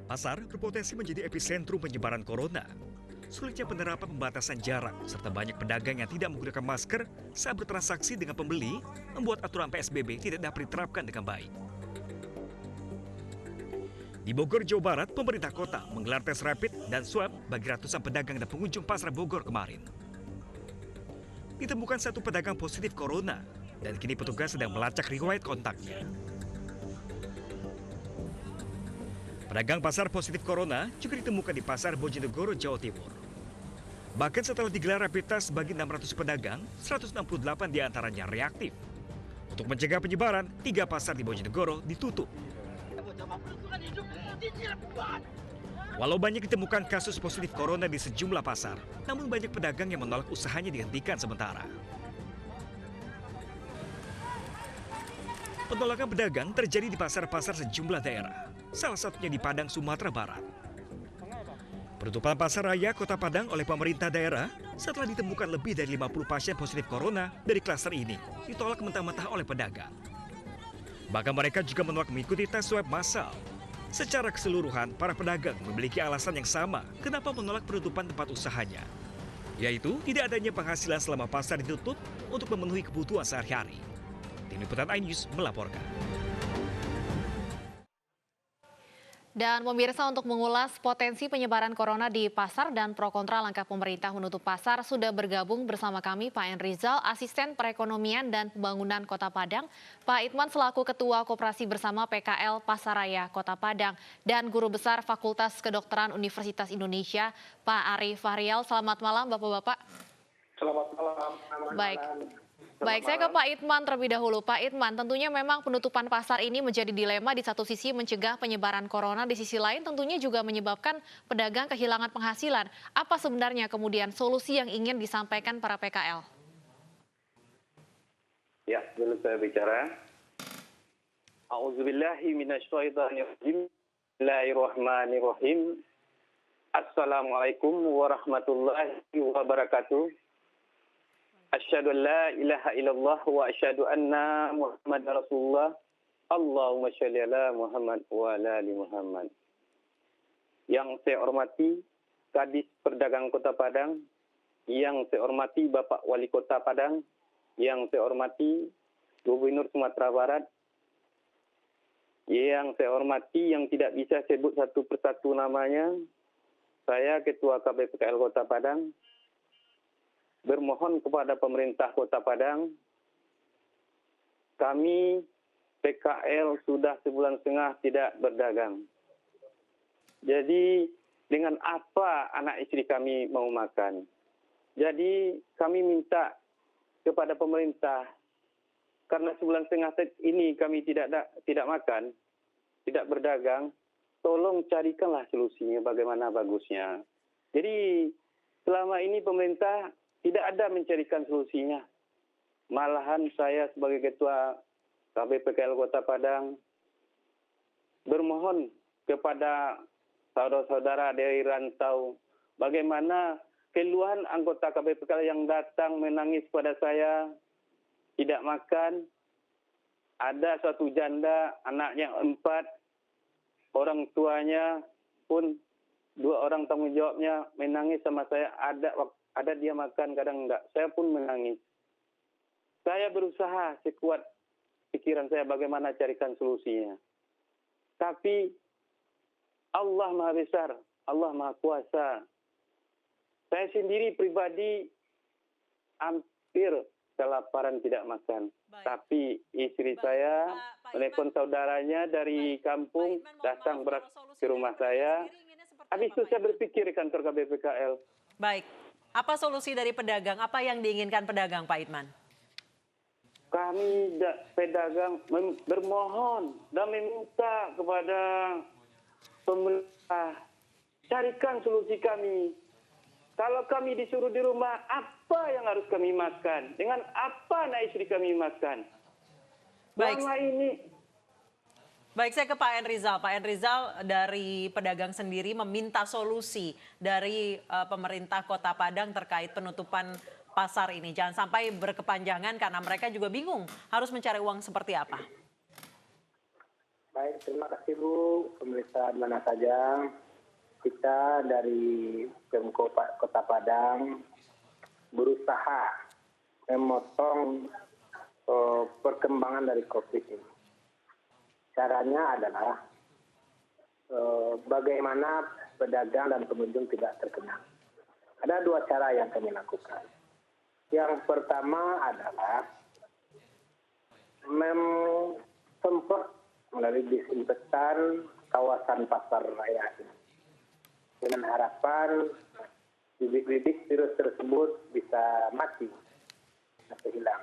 Pasar berpotensi menjadi epicentrum penyebaran corona. Sulitnya penerapan pembatasan jarak, serta banyak pedagang yang tidak menggunakan masker saat bertransaksi dengan pembeli, membuat aturan PSBB tidak dapat diterapkan dengan baik. Di Bogor, Jawa Barat, pemerintah kota menggelar tes rapid dan swab bagi ratusan pedagang dan pengunjung pasar Bogor kemarin. Ditemukan satu pedagang positif corona, dan kini petugas sedang melacak riwayat kontaknya. Pedagang pasar positif corona juga ditemukan di pasar Bojonegoro, Jawa Timur. Bahkan setelah digelar rapid test bagi 600 pedagang, 168 diantaranya reaktif. Untuk mencegah penyebaran, 3 pasar di Bojonegoro ditutup. Walau banyak ditemukan kasus positif corona di sejumlah pasar, namun banyak pedagang yang menolak usahanya dihentikan sementara. Penolakan pedagang terjadi di pasar-pasar sejumlah daerah, salah satunya di Padang, Sumatera Barat. Penutupan pasar raya Kota Padang oleh pemerintah daerah setelah ditemukan lebih dari 50 pasien positif corona dari klaster ini ditolak mentah-mentah oleh pedagang. Bahkan mereka juga menolak mengikuti tes swab massal. Secara keseluruhan, para pedagang memiliki alasan yang sama kenapa menolak penutupan tempat usahanya, yaitu tidak adanya penghasilan selama pasar ditutup untuk memenuhi kebutuhan sehari-hari. Tim Liputan iNews melaporkan. Dan pemirsa, untuk mengulas potensi penyebaran corona di pasar dan pro kontra langkah pemerintah menutup pasar, sudah bergabung bersama kami Pak Enrizal, Asisten Perekonomian dan Pembangunan Kota Padang, Pak Itman selaku Ketua Koperasi Bersama PKL Pasaraya Kota Padang, dan Guru Besar Fakultas Kedokteran Universitas Indonesia, Pak Ari Fahrial. Selamat malam Bapak-Bapak. Selamat malam. Baik. Baik, saya ke Pak Itman terlebih dahulu. Pak Itman, tentunya memang penutupan pasar ini menjadi dilema. Di satu sisi mencegah penyebaran corona, di sisi lain tentunya juga menyebabkan pedagang kehilangan penghasilan. Apa sebenarnya kemudian solusi yang ingin disampaikan para PKL? Ya, dulu saya bicara. A'udzubillahi minasyaitonirrajim. Bismillahirrahmanirrahim. Assalamualaikum warahmatullahi wabarakatuh. Asyhadu an la ilaha illallah wa asyhadu anna Muhammadar Rasulullah. Allahumma sholli ala Muhammad wa ala ali Muhammad. Yang saya hormati Kadis Perdagangan Kota Padang, yang saya hormati Bapak Wali Kota Padang, yang saya hormati Gubernur Sumatera Barat, yang saya hormati yang tidak bisa sebut satu persatu namanya, saya Ketua KPPKL Kota Padang, bermohon kepada pemerintah Kota Padang, kami PKL sudah sebulan setengah tidak berdagang. Jadi dengan apa anak istri kami mau makan? Jadi kami minta kepada pemerintah, karena sebulan setengah ini kami tidak makan, tidak berdagang, tolong carikanlah solusinya bagaimana bagusnya. Jadi selama ini pemerintah tidak ada mencarikan solusinya. Malahan saya sebagai Ketua KPPKL Kota Padang bermohon kepada saudara-saudara dari rantau, bagaimana keluhan anggota KPPKL yang datang menangis pada saya, tidak makan. Ada suatu janda, anaknya 4, orang tuanya pun 2 orang tanggung jawabnya menangis sama saya, ada dia makan, kadang enggak. Saya pun menangis. Saya berusaha sekuat pikiran saya bagaimana carikan solusinya. Tapi Allah Maha Besar, Allah Maha Kuasa. Saya sendiri pribadi hampir kelaparan tidak makan. Baik. Tapi istri saya telepon saudaranya dari kampung datang beras ke rumah saya. Habis itu saya berpikir kantor KPPKL. Baik. Apa solusi dari pedagang? Apa yang diinginkan pedagang, Pak Itman? Kami pedagang bermohon dan meminta kepada pemerintah, carikan solusi kami. Kalau kami disuruh di rumah, apa yang harus kami makan? Dengan apa anak istri kami makan? Baik. Selama ini Baik, saya ke Pak Enrizal. Pak Enrizal, dari pedagang sendiri meminta solusi dari pemerintah Kota Padang terkait penutupan pasar ini? Jangan sampai berkepanjangan karena mereka juga bingung harus mencari uang seperti apa. Baik, terima kasih Bu. Pemirsa di mana saja, kita dari Pemko Kota Padang berusaha memotong perkembangan dari COVID ini. Caranya adalah bagaimana pedagang dan pengunjung tidak terkena. Ada dua cara yang kami lakukan. Yang pertama adalah sempat melalui disinfektan kawasan pasar raya ini. Dengan harapan bibit-bibit virus tersebut bisa mati atau hilang.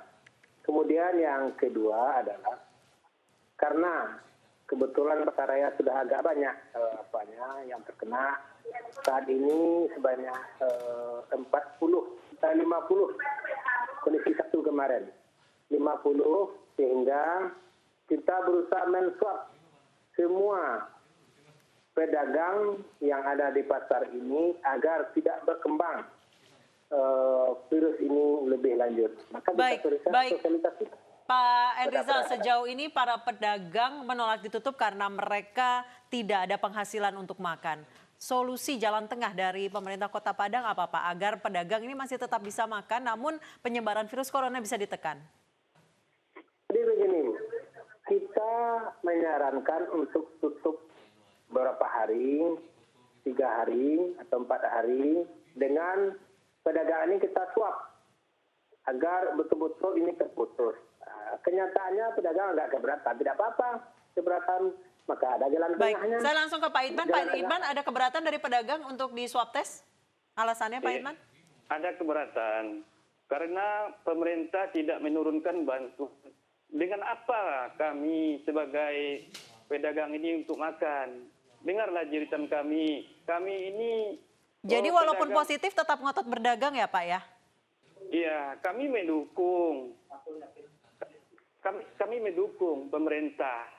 Kemudian yang kedua adalah karena kebetulan pasar raya sudah agak banyak yang terkena. Saat ini sebanyak 50 kondisi satu kemarin 50, sehingga kita berusaha menswab semua pedagang yang ada di pasar ini agar tidak berkembang virus ini lebih lanjut. Maka kita berikan sosialisasi. Pak Enrizal, sejauh ini para pedagang menolak ditutup karena mereka tidak ada penghasilan untuk makan. Solusi jalan tengah dari pemerintah Kota Padang apa Pak? Agar pedagang ini masih tetap bisa makan namun penyebaran virus corona bisa ditekan. Jadi begini, kita menyarankan untuk tutup beberapa hari, 3 hari atau 4 hari, dengan pedagang ini kita swab agar betul-betul ini terputus. Kenyataannya pedagang nggak keberatan, tidak apa-apa keberatan, maka ada jalan tengahnya. Baik, saya langsung ke Pak Idman. Pak Idman, ada keberatan dari pedagang untuk di swab test? Alasannya Pak Idman? Ada keberatan karena pemerintah tidak menurunkan bantuan. Dengan apa kami sebagai pedagang ini untuk makan? Dengarlah jeritan kami. Kami ini... Jadi walaupun pedagang, positif tetap ngotot berdagang ya Pak ya? Iya, kami mendukung. Kami mendukung pemerintah.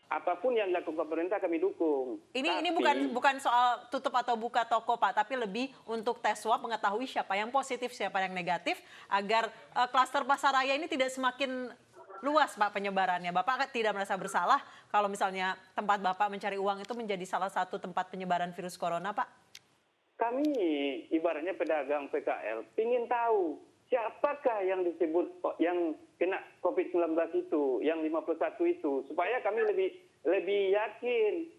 Apapun yang dilakukan pemerintah kami dukung. Ini bukan soal tutup atau buka toko Pak, tapi lebih untuk tes swab mengetahui siapa yang positif, siapa yang negatif, agar klaster pasar raya ini tidak semakin luas Pak penyebarannya. Bapak tidak merasa bersalah kalau misalnya tempat Bapak mencari uang itu menjadi salah satu tempat penyebaran virus corona Pak? Kami ibaratnya pedagang PKL ingin tahu siapakah yang disebut yang kena COVID-19 itu, yang 51 itu, supaya kami lebih yakin.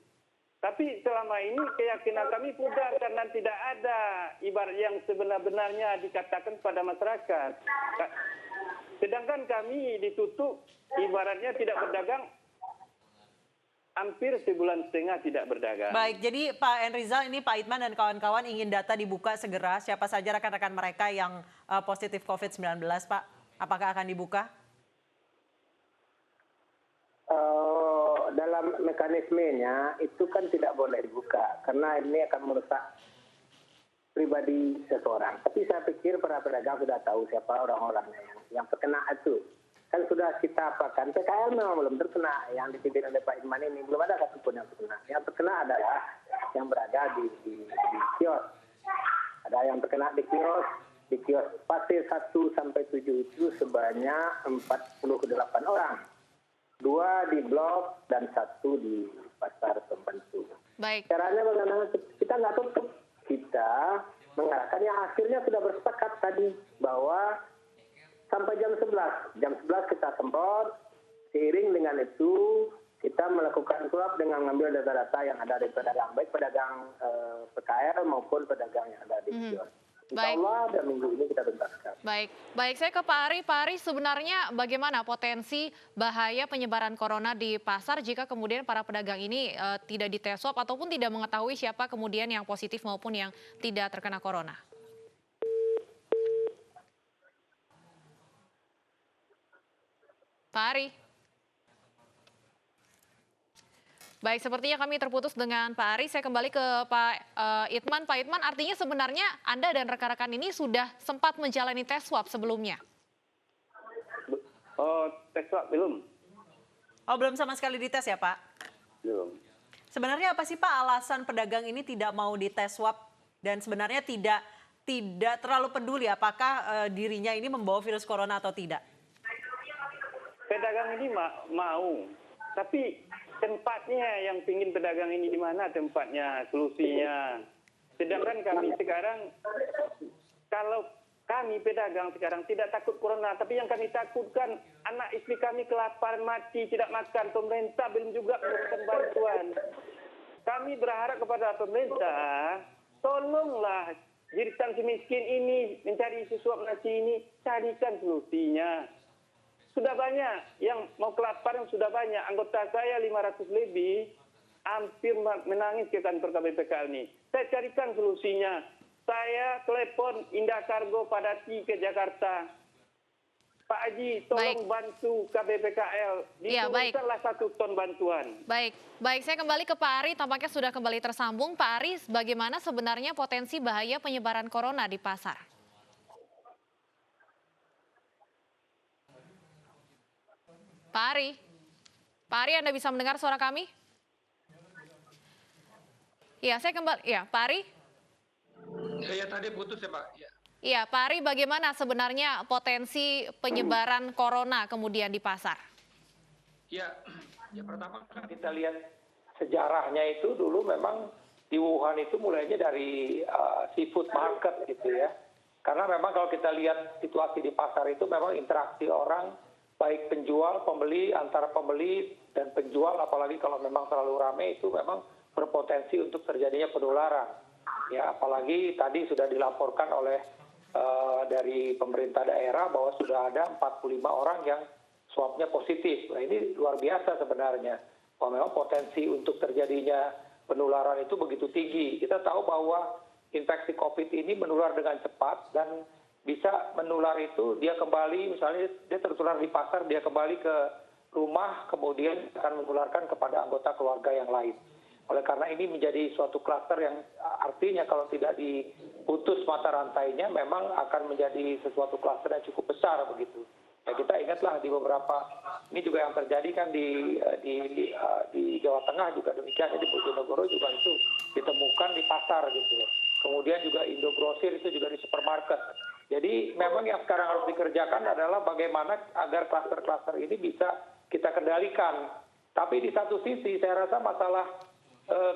Tapi selama ini keyakinan kami pudar karena tidak ada ibarat yang sebenar-benarnya dikatakan pada masyarakat. Sedangkan kami ditutup, ibaratnya tidak berdagang, hampir sebulan setengah tidak berdagang. Baik, jadi Pak Enrizal, ini Pak Idman dan kawan-kawan ingin data dibuka segera. Siapa saja rekan-rekan mereka yang positif COVID-19, Pak? Apakah akan dibuka? Dalam mekanismenya itu kan tidak boleh dibuka karena ini akan merusak pribadi seseorang. Tapi saya pikir para pedagang sudah tahu siapa orang-orangnya yang terkena itu. Kan sudah kita apakan, PKL memang belum terkena, yang dipimpin oleh Pak Idman ini belum ada satupun yang terkena. Yang terkena adalah yang berada di kios. Ada yang terkena di kios fase 1 sampai 7 itu sebanyak 48 orang. 2 di blok dan 1 di pasar pembantu. Baik. Caranya bagaimana? Kita nggak tutup. Kita mengarahkan yang hasilnya sudah bersepakat tadi bahwa sampai jam 11. Jam 11 kita semprot, seiring dengan itu kita melakukan swab dengan mengambil data-data yang ada dari pedagang, baik pedagang PKL maupun pedagang yang ada di kios. Insya Allah dan minggu ini kita tuntaskan. Baik, saya ke Pak Ari. Pak Ari, sebenarnya bagaimana potensi bahaya penyebaran corona di pasar jika kemudian para pedagang ini tidak dites swab ataupun tidak mengetahui siapa kemudian yang positif maupun yang tidak terkena corona? Pak Ari. Baik, sepertinya kami terputus dengan Pak Ari. Saya kembali ke Pak Idman. Pak Idman, artinya sebenarnya Anda dan rekan-rekan ini sudah sempat menjalani tes swab sebelumnya? Oh, tes swab belum. Oh, belum sama sekali dites ya Pak? Belum. Sebenarnya apa sih Pak alasan pedagang ini tidak mau dites swab dan sebenarnya tidak tidak terlalu peduli apakah dirinya ini membawa virus corona atau tidak? Pedagang ini mau, tapi tempatnya yang pingin pedagang ini di mana tempatnya, solusinya. Sedangkan kami sekarang, kalau kami pedagang sekarang tidak takut corona, tapi yang kami takutkan anak istri kami kelaparan mati, tidak makan, pemerintah belum juga memberikan bantuan. Kami berharap kepada pemerintah, tolonglah jiritan si miskin ini mencari suap nasi ini, carikan solusinya. Sudah banyak yang mau kelaparan, sudah banyak. Anggota saya 500 lebih, hampir menangis ke kantor KBPK ini. Saya carikan solusinya. Saya telepon Indah Kargo Padati ke Jakarta. Pak Haji, tolong bantu KBPKL. Diturunkanlah 1 ton bantuan. Baik, saya kembali ke Pak Ari. Tampaknya sudah kembali tersambung. Pak Ari, bagaimana sebenarnya potensi bahaya penyebaran corona di pasar? Pak Ari, Anda bisa mendengar suara kami? Iya, saya kembali. Ya, Pak Ari. Ya, tadi putus ya, Pak. Ya. Iya, Pak Ari, bagaimana sebenarnya potensi penyebaran corona kemudian di pasar? Ya pertama kita lihat sejarahnya itu dulu memang di Wuhan itu mulainya dari seafood market gitu ya. Karena memang kalau kita lihat situasi di pasar itu memang interaksi orang, baik penjual, pembeli, antara pembeli dan penjual, apalagi kalau memang terlalu ramai itu memang berpotensi untuk terjadinya penularan. Ya, apalagi tadi sudah dilaporkan oleh dari pemerintah daerah bahwa sudah ada 45 orang yang swabnya positif. Nah, ini luar biasa sebenarnya. Bahwa memang potensi untuk terjadinya penularan itu begitu tinggi. Kita tahu bahwa infeksi COVID ini menular dengan cepat dan bisa menular itu dia kembali, misalnya dia tertular di pasar, dia kembali ke rumah, kemudian akan menularkan kepada anggota keluarga yang lain. Oleh karena ini menjadi suatu klaster yang artinya kalau tidak diputus mata rantainya memang akan menjadi sesuatu klaster yang cukup besar begitu. Ya, kita ingatlah di beberapa, ini juga yang terjadi kan di Jawa Tengah juga demikian, di Bojonegoro juga itu ditemukan di pasar gitu. Kemudian juga Indogrosir itu juga di supermarket. Jadi memang yang sekarang harus dikerjakan adalah bagaimana agar klaster-klaster ini bisa kita kendalikan. Tapi di satu sisi saya rasa masalah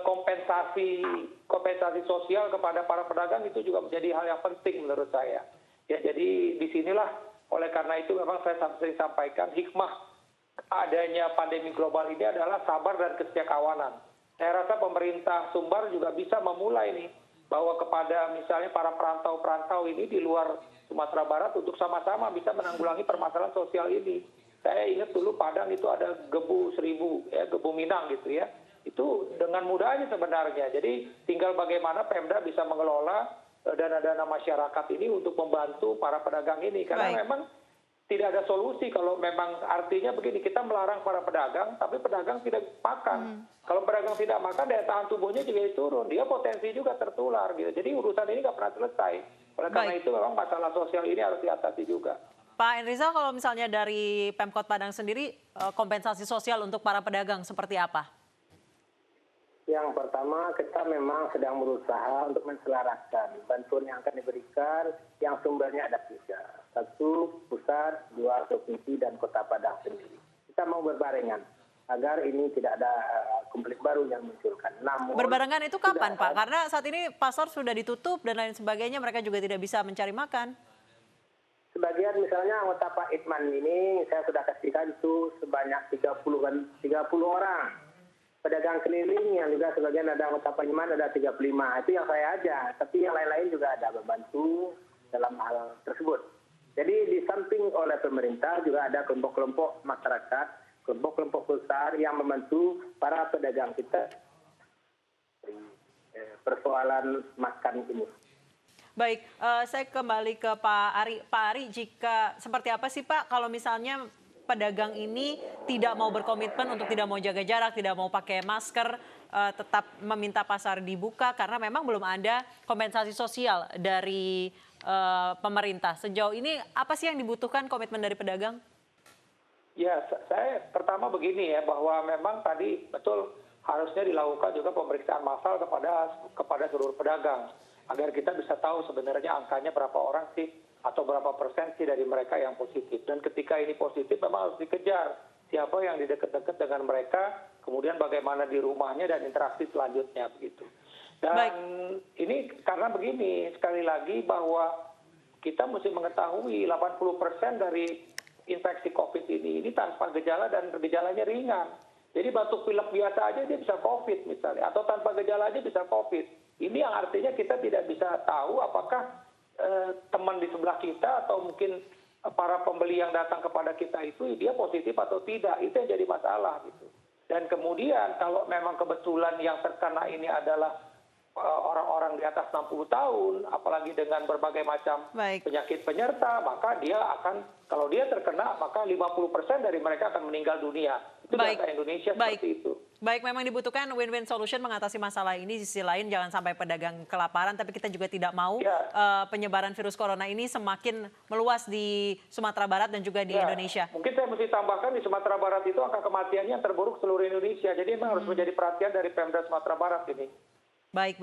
kompensasi sosial kepada para pedagang itu juga menjadi hal yang penting menurut saya. Ya, jadi disinilah oleh karena itu memang saya sering sampaikan hikmah adanya pandemi global ini adalah sabar dan kesetiakawanan. Saya rasa pemerintah Sumbar juga bisa memulai nih bahwa kepada misalnya para perantau-perantau ini di luar Sumatera Barat untuk sama-sama bisa menanggulangi permasalahan sosial ini. Saya ingat dulu Padang itu ada Gebu 1000, ya, Gebu Minang gitu ya. Itu dengan mudahnya sebenarnya. Jadi tinggal bagaimana Pemda bisa mengelola dana-dana masyarakat ini untuk membantu para pedagang ini. Karena memang tidak ada solusi kalau memang artinya begini, kita melarang para pedagang, tapi pedagang tidak makan. Kalau pedagang tidak makan, daya tahan tubuhnya juga turun. Dia potensi juga tertular. Gitu. Jadi urusan ini nggak pernah selesai. Oleh karena itu memang masalah sosial ini harus diatasi juga. Pak Enrizal, kalau misalnya dari Pemkot Padang sendiri, kompensasi sosial untuk para pedagang seperti apa? Yang pertama, kita memang sedang berusaha untuk menselaraskan bantuan yang akan diberikan yang sumbernya ada 3. 1 pusat, 2 provinsi, dan Kota Padang sendiri. Kita mau berbarengan agar ini tidak ada konflik baru yang munculkan. Namun, berbarengan itu kapan, Pak? Karena saat ini pasar sudah ditutup dan lain sebagainya, mereka juga tidak bisa mencari makan. Sebagian misalnya anggota Pak Itman ini saya sudah kasihkan itu sebanyak 30 orang. Pedagang keliling yang juga sebagian ada anggota Panjiman ada 35. Itu yang saya ajak, tapi yang lain-lain juga ada membantu dalam hal tersebut. Jadi di samping oleh pemerintah juga ada kelompok-kelompok masyarakat, kelompok-kelompok besar yang membantu para pedagang kita persoalan makan ini. Baik, saya kembali ke Pak Ari. Pak Ari, jika seperti apa sih Pak kalau misalnya pedagang ini tidak mau berkomitmen untuk tidak mau jaga jarak, tidak mau pakai masker, tetap meminta pasar dibuka karena memang belum ada kompensasi sosial dari pemerintah. Sejauh ini apa sih yang dibutuhkan komitmen dari pedagang? Ya, saya pertama begini ya, bahwa memang tadi betul harusnya dilakukan juga pemeriksaan massal kepada seluruh pedagang. agar kita bisa tahu sebenarnya angkanya berapa orang sih atau berapa persen sih dari mereka yang positif. Dan ketika ini positif memang harus dikejar siapa yang di dekat-dekat dengan mereka, kemudian bagaimana di rumahnya dan interaksi selanjutnya begitu. Dan ini karena begini, sekali lagi bahwa kita mesti mengetahui 80% dari infeksi COVID ini tanpa gejala dan gejalanya ringan. Jadi batuk pilek biasa aja dia bisa COVID misalnya, atau tanpa gejala aja bisa COVID. Ini yang artinya kita tidak bisa tahu apakah teman di sebelah kita atau mungkin para pembeli yang datang kepada kita itu dia positif atau tidak. Itu yang jadi masalah gitu. Dan kemudian kalau memang kebetulan yang terkena ini adalah orang-orang di atas 60 tahun, apalagi dengan berbagai macam penyakit penyerta, maka dia akan, kalau dia terkena, maka 50% dari mereka akan meninggal dunia. Itu data Indonesia seperti itu. Baik, memang dibutuhkan win-win solution mengatasi masalah ini. Di sisi lain jangan sampai pedagang kelaparan, tapi kita juga tidak mau penyebaran virus corona ini semakin meluas di Sumatera Barat dan juga di Indonesia. Mungkin saya mesti tambahkan di Sumatera Barat itu angka kematiannya yang terburuk seluruh Indonesia. Jadi memang harus menjadi perhatian dari Pemda Sumatera Barat ini. Baik.